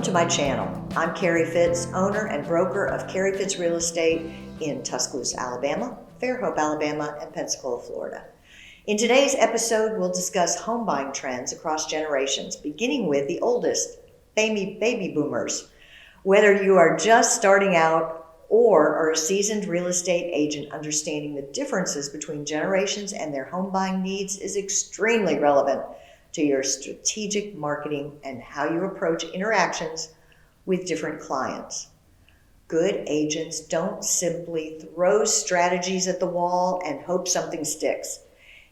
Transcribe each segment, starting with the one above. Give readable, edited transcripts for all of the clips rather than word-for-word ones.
to my channel. I'm Carrie Fitz, owner and broker of Carrie Fitz Real Estate in Tuscaloosa, Alabama, Fairhope, Alabama, and Pensacola, Florida. In today's episode, we'll discuss home buying trends across generations, beginning with the oldest, baby boomers. Whether you are just starting out or are a seasoned real estate agent, understanding the differences between generations and their home buying needs is extremely relevant to your strategic marketing and how you approach interactions with different clients. Good agents don't simply throw strategies at the wall and hope something sticks.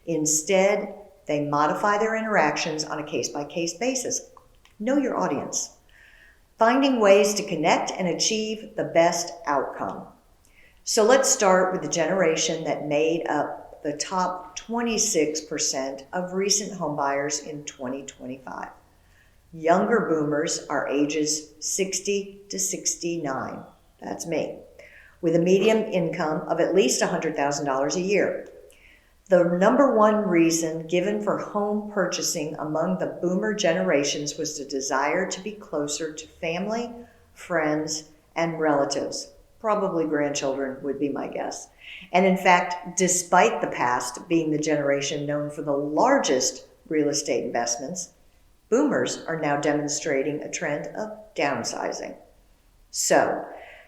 Instead, they modify their interactions on a case-by-case basis. Know your audience. Finding ways to connect and achieve the best outcome. So let's start with the generation that made up the top 26% of recent homebuyers in 2025. Younger boomers are ages 60 to 69. That's me, with a median income of at least $100,000 a year. The number one reason given for home purchasing among the boomer generations was the desire to be closer to family, friends, and relatives. Probably grandchildren would be my guess. And in fact, despite the past being the generation known for the largest real estate investments, boomers are now demonstrating a trend of downsizing. So,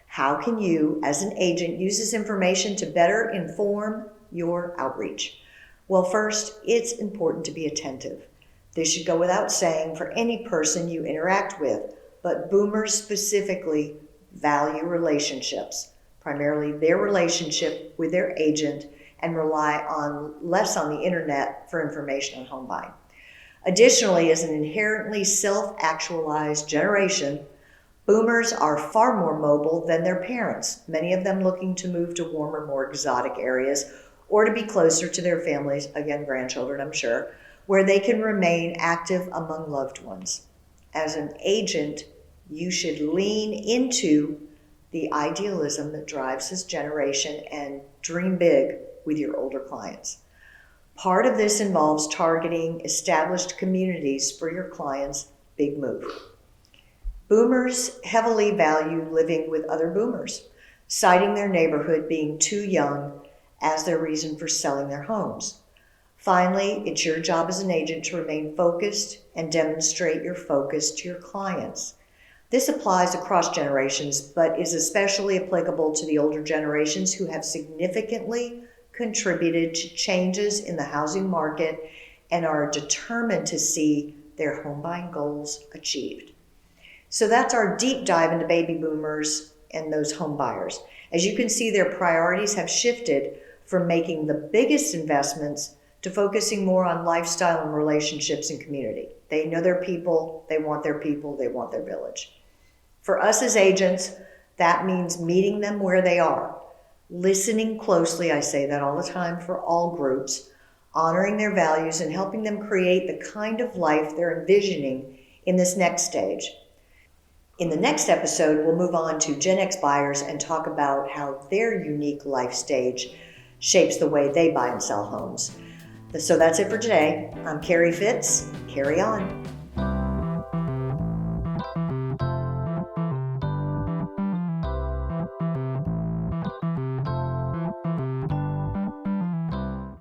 how can you, as an agent, use this information to better inform your outreach? Well, first, it's important to be attentive. This should go without saying for any person you interact with, but boomers specifically value relationships, primarily their relationship with their agent, and rely less on the internet for information on home buying. Additionally, as an inherently self-actualized generation, boomers are far more mobile than their parents, many of them looking to move to warmer, more exotic areas or to be closer to their families, again, grandchildren, I'm sure, where they can remain active among loved ones. As an agent, you should lean into the idealism that drives this generation and dream big with your older clients. Part of this involves targeting established communities for your clients' big move. Boomers heavily value living with other boomers, citing their neighborhood being too young as their reason for selling their homes. Finally, it's your job as an agent to remain focused and demonstrate your focus to your clients. This applies across generations, but is especially applicable to the older generations who have significantly contributed to changes in the housing market and are determined to see their home buying goals achieved. So that's our deep dive into baby boomers and those home buyers. As you can see, their priorities have shifted from making the biggest investments to focusing more on lifestyle and relationships and community. They know their people, they want their people, they want their village. For us as agents, that means meeting them where they are, listening closely, I say that all the time for all groups, honoring their values and helping them create the kind of life they're envisioning in this next stage. In the next episode, we'll move on to Gen X buyers and talk about how their unique life stage shapes the way they buy and sell homes. So that's it for today. I'm Carrie Fitz. Carry on.